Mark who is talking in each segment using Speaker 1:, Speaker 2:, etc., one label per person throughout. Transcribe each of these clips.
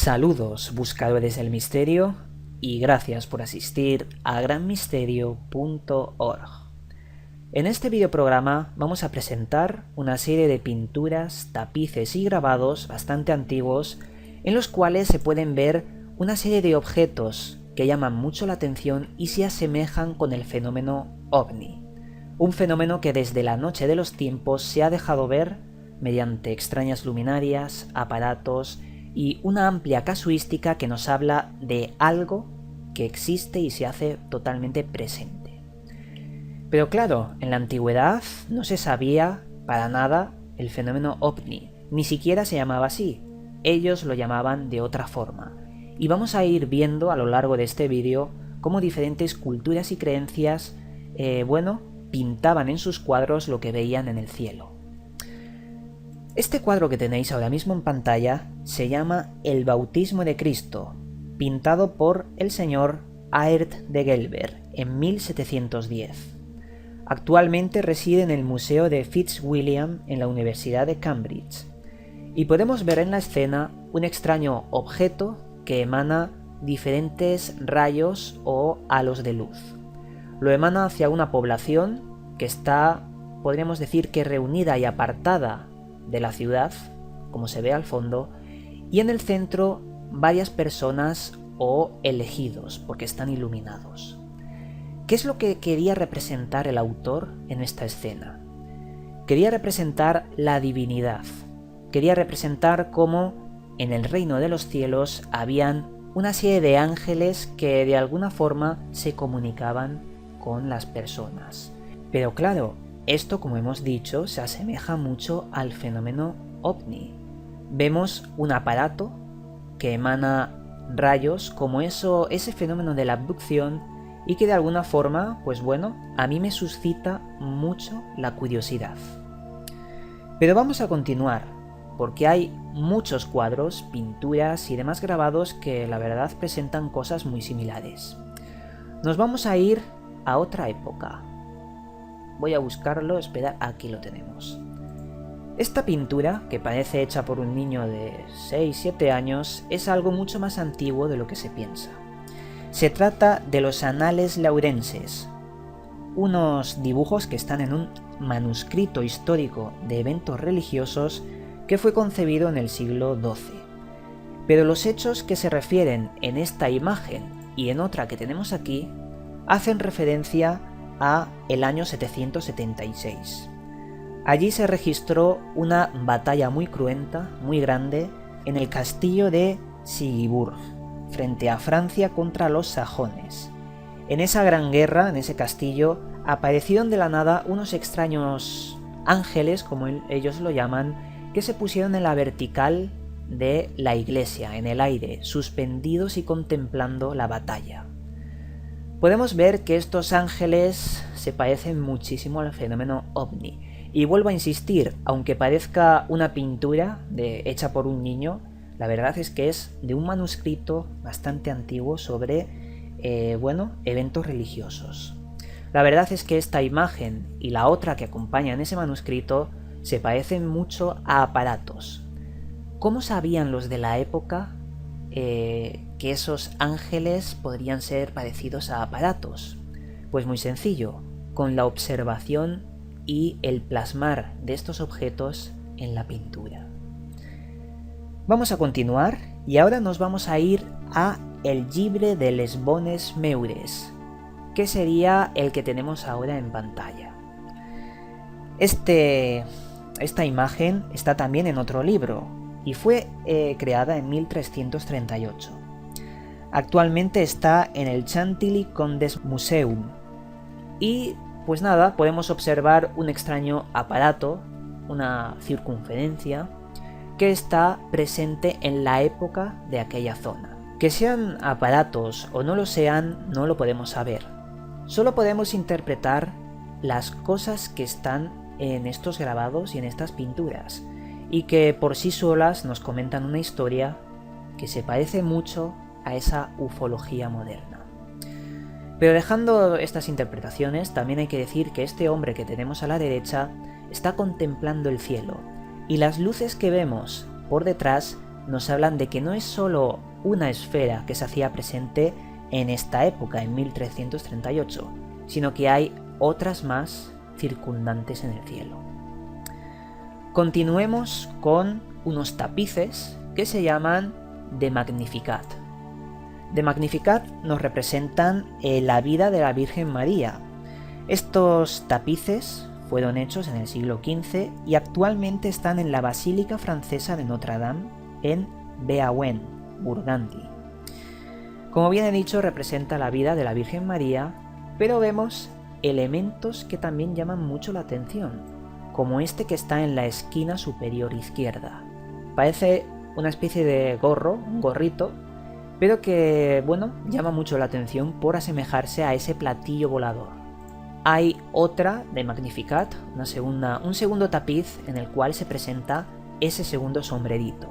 Speaker 1: Saludos buscadores del misterio y gracias por asistir a granmisterio.org. En este videoprograma vamos a presentar una serie de pinturas, tapices y grabados bastante antiguos en los cuales se pueden ver una serie de objetos que llaman mucho la atención y se asemejan con el fenómeno OVNI, un fenómeno que desde la noche de los tiempos se ha dejado ver mediante extrañas luminarias, aparatos y una amplia casuística que nos habla de algo que existe y se hace totalmente presente. Pero claro, en la antigüedad no se sabía para nada el fenómeno OVNI, ni siquiera se llamaba así, ellos lo llamaban de otra forma. Y vamos a ir viendo a lo largo de este vídeo cómo diferentes culturas y creencias, pintaban en sus cuadros lo que veían en el cielo. Este cuadro que tenéis ahora mismo en pantalla se llama El Bautismo de Cristo, pintado por el señor Aert de Gelber en 1710. Actualmente reside en el Museo de Fitzwilliam en la Universidad de Cambridge, y podemos ver en la escena un extraño objeto que emana diferentes rayos o halos de luz. Lo emana hacia una población que está, podríamos decir que reunida y apartada de la ciudad, como se ve al fondo, y en el centro varias personas o elegidos, porque están iluminados. ¿Qué es lo que quería representar el autor en esta escena? Quería representar la divinidad, quería representar cómo en el reino de los cielos habían una serie de ángeles que de alguna forma se comunicaban con las personas. Pero claro, esto, como hemos dicho, se asemeja mucho al fenómeno OVNI. Vemos un aparato que emana rayos como ese fenómeno de la abducción y que de alguna forma, a mí me suscita mucho la curiosidad. Pero vamos a continuar, porque hay muchos cuadros, pinturas y demás grabados que la verdad presentan cosas muy similares. Nos vamos a ir a otra época. Voy a buscarlo, espera, aquí lo tenemos. Esta pintura, que parece hecha por un niño de 6-7 años, es algo mucho más antiguo de lo que se piensa. Se trata de los Anales Laurenses, unos dibujos que están en un manuscrito histórico de eventos religiosos que fue concebido en el siglo XII. Pero los hechos que se refieren en esta imagen y en otra que tenemos aquí hacen referencia a el año 776. Allí se registró una batalla muy cruenta, muy grande, en el castillo de Sigiburg, frente a Francia contra los sajones. En esa gran guerra, en ese castillo, aparecieron de la nada unos extraños ángeles, como ellos lo llaman, que se pusieron en la vertical de la iglesia, en el aire, suspendidos y contemplando la batalla. Podemos ver que estos ángeles se parecen muchísimo al fenómeno OVNI. Y vuelvo a insistir, aunque parezca una pintura hecha por un niño, la verdad es que es de un manuscrito bastante antiguo sobre, eventos religiosos. La verdad es que esta imagen y la otra que acompaña en ese manuscrito se parecen mucho a aparatos. ¿Cómo sabían los de la época que esos ángeles podrían ser parecidos a aparatos? Pues muy sencillo, con la observación y el plasmar de estos objetos en la pintura. Vamos a continuar y ahora nos vamos a ir a el Llibre de les Bones Meures, que sería el que tenemos ahora en pantalla. Esta imagen está también en otro libro y fue creada en 1338. Actualmente está en el Chantilly Condes Museum y pues nada, podemos observar un extraño aparato, una circunferencia, que está presente en la época de aquella zona. Que sean aparatos o no lo sean, no lo podemos saber. Solo podemos interpretar las cosas que están en estos grabados y en estas pinturas, y que por sí solas nos comentan una historia que se parece mucho a esa ufología moderna. Pero dejando estas interpretaciones, también hay que decir que este hombre que tenemos a la derecha está contemplando el cielo, y las luces que vemos por detrás nos hablan de que no es solo una esfera que se hacía presente en esta época, en 1338, sino que hay otras más circundantes en el cielo. Continuemos con unos tapices que se llaman de Magnificat. De Magnificat nos representan la vida de la Virgen María. Estos tapices fueron hechos en el siglo XV y actualmente están en la Basílica Francesa de Notre Dame en Beaune, Burgundy. Como bien he dicho, representa la vida de la Virgen María, pero vemos elementos que también llaman mucho la atención, como este que está en la esquina superior izquierda. Parece una especie de gorro, un gorrito, pero que, bueno, llama mucho la atención por asemejarse a ese platillo volador. Hay otra de Magnificat, un segundo tapiz en el cual se presenta ese segundo sombrerito.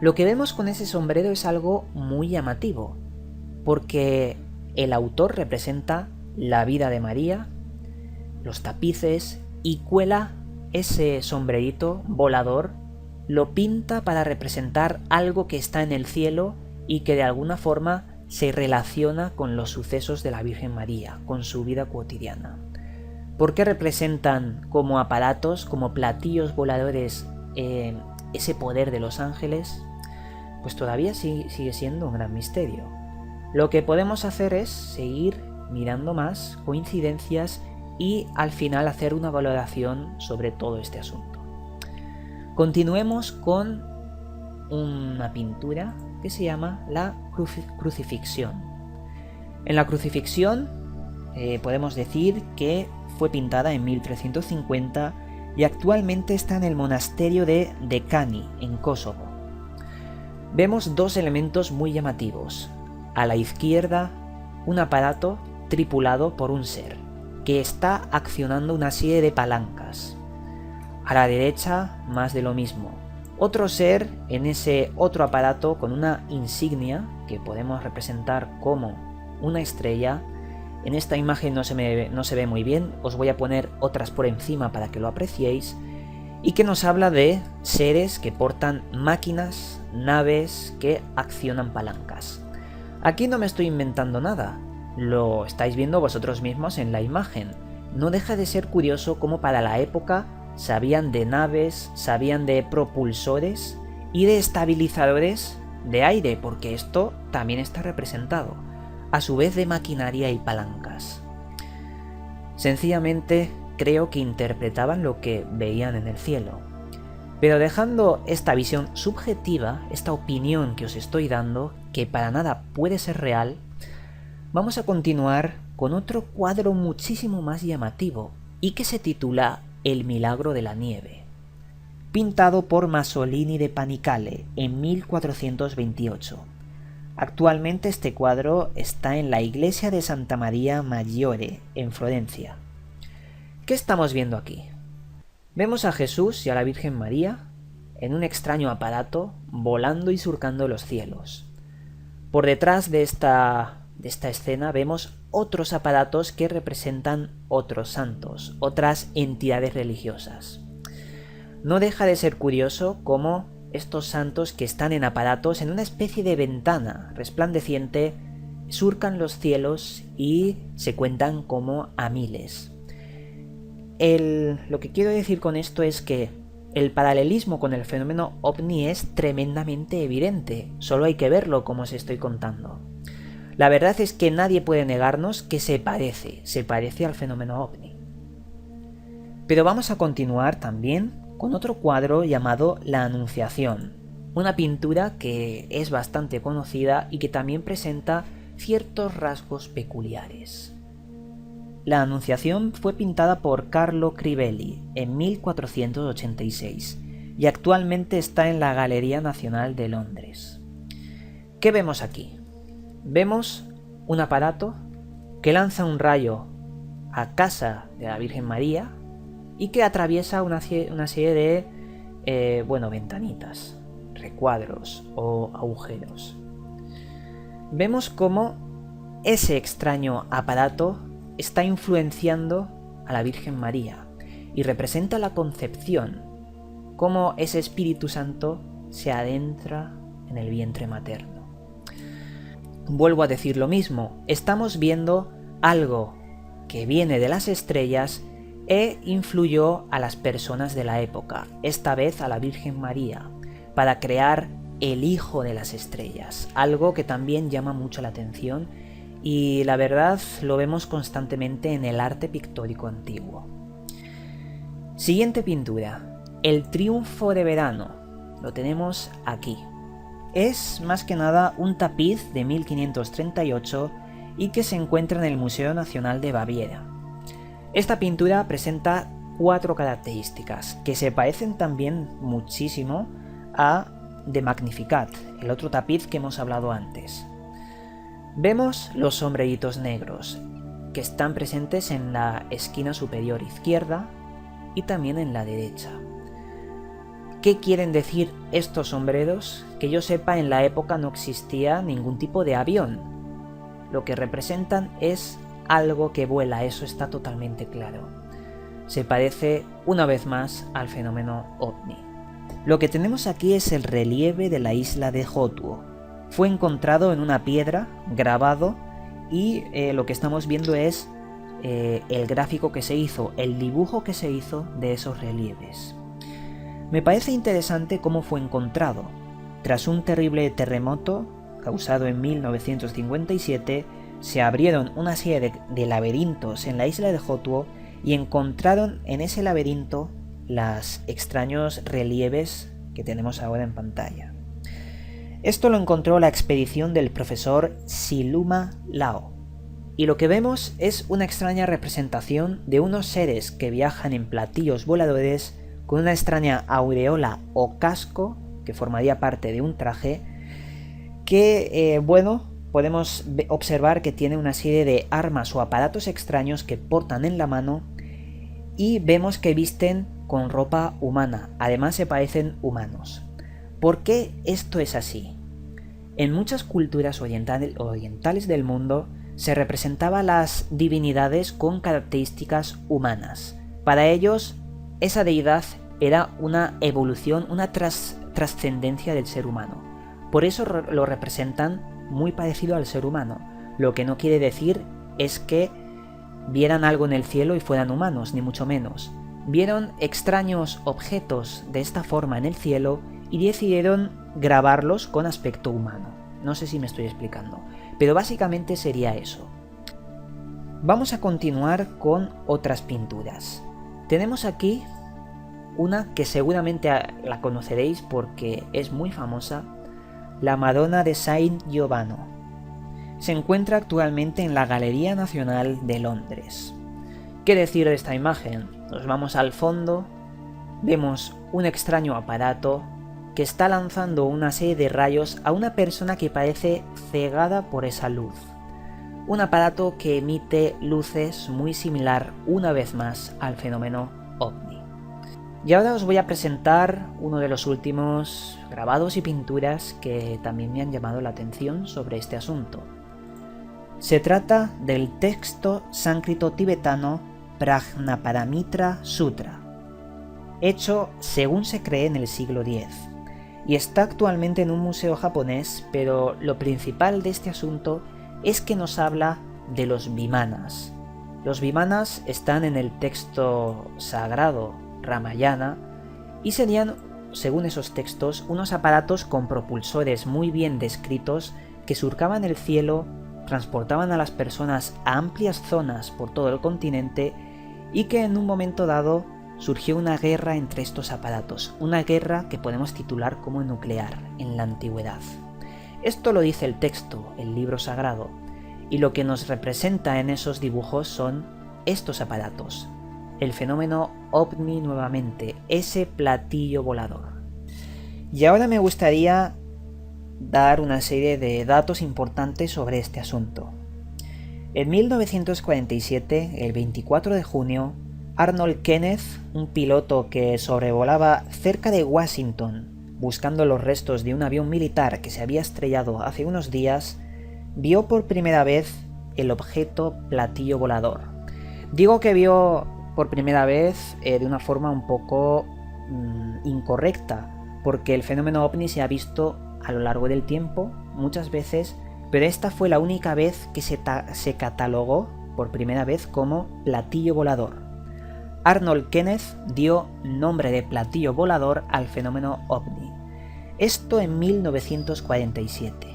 Speaker 1: Lo que vemos con ese sombrero es algo muy llamativo, porque el autor representa la vida de María, los tapices, y cuela ese sombrerito volador, lo pinta para representar algo que está en el cielo y que de alguna forma se relaciona con los sucesos de la Virgen María, con su vida cotidiana. ¿Por qué representan como aparatos, como platillos voladores, ese poder de los ángeles? Pues todavía sigue siendo un gran misterio. Lo que podemos hacer es seguir mirando más coincidencias y al final hacer una valoración sobre todo este asunto. Continuemos con una pintura que se llama la Crucifixión. En la Crucifixión podemos decir que fue pintada en 1350 y actualmente está en el monasterio de Dekani, en Kosovo. Vemos dos elementos muy llamativos. A la izquierda, un aparato tripulado por un ser, que está accionando una serie de palancas. A la derecha, más de lo mismo. Otro ser en ese otro aparato con una insignia, que podemos representar como una estrella. En esta imagen no se ve muy bien, os voy a poner otras por encima para que lo apreciéis, y que nos habla de seres que portan máquinas, naves que accionan palancas. Aquí no me estoy inventando nada, lo estáis viendo vosotros mismos en la imagen. No deja de ser curioso cómo para la época sabían de naves, sabían de propulsores y de estabilizadores de aire, porque esto también está representado, a su vez de maquinaria y palancas. Sencillamente creo que interpretaban lo que veían en el cielo. Pero dejando esta visión subjetiva, esta opinión que os estoy dando, que para nada puede ser real, vamos a continuar con otro cuadro muchísimo más llamativo y que se titula El milagro de la nieve, pintado por Masolini de Panicale en 1428. Actualmente este cuadro está en la iglesia de Santa Maria Maggiore, en Florencia. ¿Qué estamos viendo aquí? Vemos a Jesús y a la Virgen María en un extraño aparato volando y surcando los cielos. Por detrás de esta escena vemos otros aparatos que representan otros santos, otras entidades religiosas. No deja de ser curioso cómo estos santos que están en aparatos en una especie de ventana resplandeciente surcan los cielos y se cuentan como a miles. Lo que quiero decir con esto es que el paralelismo con el fenómeno ovni es tremendamente evidente, solo hay que verlo como os estoy contando. La verdad es que nadie puede negarnos que se parece al fenómeno ovni. Pero vamos a continuar también con otro cuadro llamado La Anunciación, una pintura que es bastante conocida y que también presenta ciertos rasgos peculiares. La Anunciación fue pintada por Carlo Crivelli en 1486 y actualmente está en la Galería Nacional de Londres. ¿Qué vemos aquí? Vemos un aparato que lanza un rayo a casa de la Virgen María y que atraviesa una serie de ventanitas, recuadros o agujeros. Vemos cómo ese extraño aparato está influenciando a la Virgen María y representa la concepción, cómo ese Espíritu Santo se adentra en el vientre materno. Vuelvo a decir lo mismo, estamos viendo algo que viene de las estrellas e influyó a las personas de la época, esta vez a la Virgen María, para crear el Hijo de las Estrellas, algo que también llama mucho la atención y la verdad lo vemos constantemente en el arte pictórico antiguo. Siguiente pintura, el Triunfo de Verano, lo tenemos aquí. Es más que nada un tapiz de 1538 y que se encuentra en el Museo Nacional de Baviera. Esta pintura presenta 4 características que se parecen también muchísimo a The Magnificat, el otro tapiz que hemos hablado antes. Vemos los sombreritos negros que están presentes en la esquina superior izquierda y también en la derecha. ¿Qué quieren decir estos sombreros? Que yo sepa, en la época no existía ningún tipo de avión. Lo que representan es algo que vuela, eso está totalmente claro. Se parece una vez más al fenómeno ovni. Lo que tenemos aquí es el relieve de la isla de Jotuo. Fue encontrado en una piedra, grabado, y lo que estamos viendo es el gráfico que se hizo, el dibujo que se hizo de esos relieves. Me parece interesante cómo fue encontrado. Tras un terrible terremoto causado en 1957, se abrieron una serie de laberintos en la isla de Jotuo y encontraron en ese laberinto los extraños relieves que tenemos ahora en pantalla. Esto lo encontró la expedición del profesor Siluma Lao, y lo que vemos es una extraña representación de unos seres que viajan en platillos voladores con una extraña aureola o casco que formaría parte de un traje que, podemos observar que tiene una serie de armas o aparatos extraños que portan en la mano y vemos que visten con ropa humana, además se parecen humanos. ¿Por qué esto es así? En muchas culturas orientales del mundo se representaba a las divinidades con características humanas. Para ellos, esa deidad era una evolución, una trascendencia del ser humano. Por eso lo representan muy parecido al ser humano, lo que no quiere decir es que vieran algo en el cielo y fueran humanos, ni mucho menos. Vieron extraños objetos de esta forma en el cielo y decidieron grabarlos con aspecto humano. No sé si me estoy explicando, pero básicamente sería eso. Vamos a continuar con otras pinturas. Tenemos aquí una que seguramente la conoceréis porque es muy famosa, la Madonna de Saint Giovanni. Se encuentra actualmente en la Galería Nacional de Londres. ¿Qué decir de esta imagen? Nos vamos al fondo, vemos un extraño aparato que está lanzando una serie de rayos a una persona que parece cegada por esa luz. Un aparato que emite luces muy similar una vez más al fenómeno ovni. Y ahora os voy a presentar uno de los últimos grabados y pinturas que también me han llamado la atención sobre este asunto. Se trata del texto sánscrito tibetano Prajnaparamitra Sutra, hecho según se cree en el siglo X, y está actualmente en un museo japonés, pero lo principal de este asunto es que nos habla de los vimanas. Los vimanas están en el texto sagrado Ramayana y serían, según esos textos, unos aparatos con propulsores muy bien descritos que surcaban el cielo, transportaban a las personas a amplias zonas por todo el continente y que en un momento dado surgió una guerra entre estos aparatos, una guerra que podemos titular como nuclear en la antigüedad. Esto lo dice el texto, el libro sagrado, y lo que nos representa en esos dibujos son estos aparatos. El fenómeno ovni nuevamente, ese platillo volador. Y ahora me gustaría dar una serie de datos importantes sobre este asunto. En 1947, el 24 de junio, Arnold Kenneth, un piloto que sobrevolaba cerca de Washington buscando los restos de un avión militar que se había estrellado hace unos días, vio por primera vez el objeto platillo volador. Digo que vio por primera vez de una forma un poco incorrecta, porque el fenómeno ovni se ha visto a lo largo del tiempo, muchas veces, pero esta fue la única vez que se catalogó por primera vez como platillo volador. Arnold Kenneth dio nombre de platillo volador al fenómeno ovni. Esto en 1947.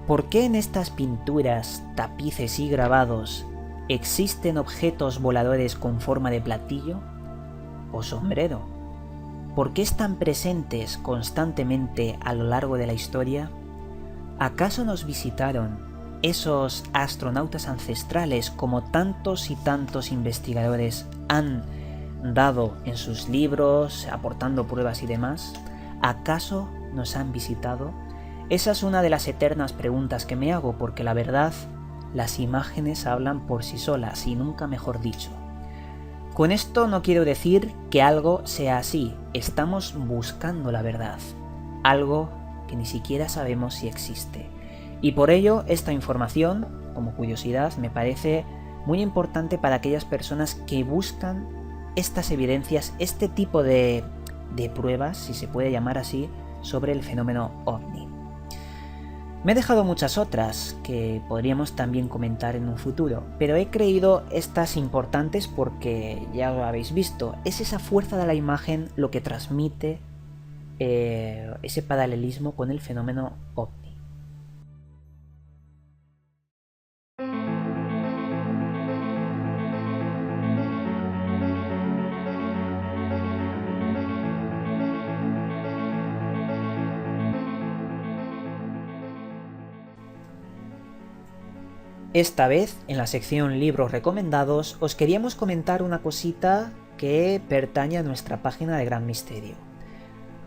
Speaker 1: ¿Por qué en estas pinturas, tapices y grabados existen objetos voladores con forma de platillo o sombrero? ¿Por qué están presentes constantemente a lo largo de la historia? ¿Acaso nos visitaron esos astronautas ancestrales como tantos y tantos investigadores han dado en sus libros, aportando pruebas y demás? ¿Acaso nos han visitado? Esa es una de las eternas preguntas que me hago, porque la verdad, las imágenes hablan por sí solas y nunca mejor dicho. Con esto no quiero decir que algo sea así, estamos buscando la verdad, algo que ni siquiera sabemos si existe. Y por ello esta información, como curiosidad, me parece muy importante para aquellas personas que buscan estas evidencias, este tipo de pruebas, si se puede llamar así, sobre el fenómeno ovni. Me he dejado muchas otras que podríamos también comentar en un futuro, pero he creído estas importantes porque ya lo habéis visto, es esa fuerza de la imagen lo que transmite ese paralelismo con el fenómeno ovni. Esta vez, en la sección Libros Recomendados, os queríamos comentar una cosita que pertañe a nuestra página de Gran Misterio.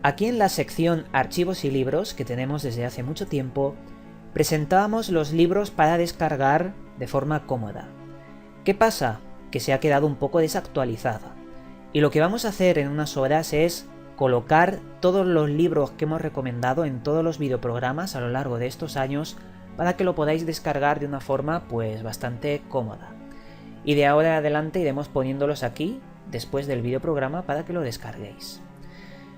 Speaker 1: Aquí en la sección Archivos y Libros, que tenemos desde hace mucho tiempo, presentábamos los libros para descargar de forma cómoda. ¿Qué pasa? Que se ha quedado un poco desactualizada. Y lo que vamos a hacer en unas horas es colocar todos los libros que hemos recomendado en todos los videoprogramas a lo largo de estos años para que lo podáis descargar de una forma pues bastante cómoda. Y de ahora en adelante iremos poniéndolos aquí después del videoprograma para que lo descarguéis.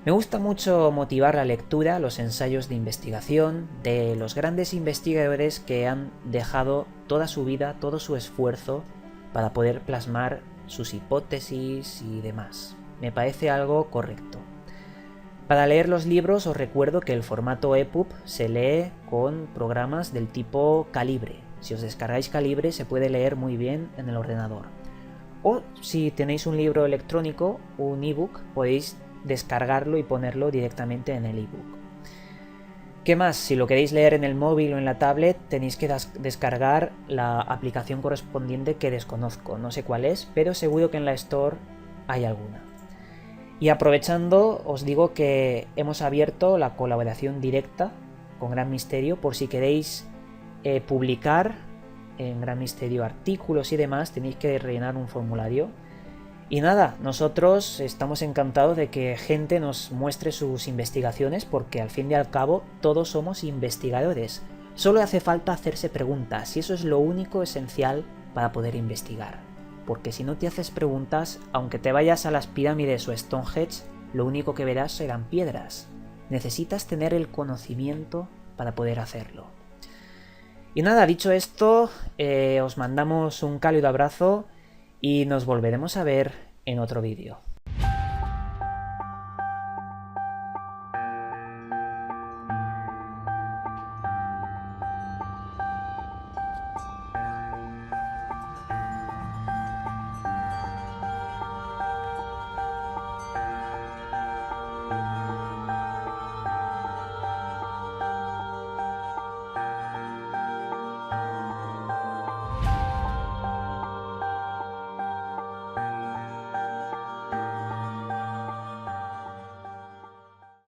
Speaker 1: Me gusta mucho motivar la lectura, los ensayos de investigación de los grandes investigadores que han dejado toda su vida, todo su esfuerzo para poder plasmar sus hipótesis y demás. Me parece algo correcto. Para leer los libros os recuerdo que el formato EPUB se lee con programas del tipo Calibre. Si os descargáis Calibre se puede leer muy bien en el ordenador. O si tenéis un libro electrónico, un ebook, podéis descargarlo y ponerlo directamente en el ebook. ¿Qué más? Si lo queréis leer en el móvil o en la tablet, tenéis que descargar la aplicación correspondiente que desconozco. No sé cuál es, pero seguro que en la Store hay alguna. Y aprovechando, os digo que hemos abierto la colaboración directa con Gran Misterio por si queréis publicar en Gran Misterio artículos y demás, tenéis que rellenar un formulario. Y nada, nosotros estamos encantados de que gente nos muestre sus investigaciones porque al fin y al cabo todos somos investigadores. Solo hace falta hacerse preguntas y eso es lo único esencial para poder investigar. Porque si no te haces preguntas, aunque te vayas a las pirámides o Stonehenge, lo único que verás serán piedras. Necesitas tener el conocimiento para poder hacerlo. Y nada, dicho esto, os mandamos un cálido abrazo y nos volveremos a ver en otro vídeo.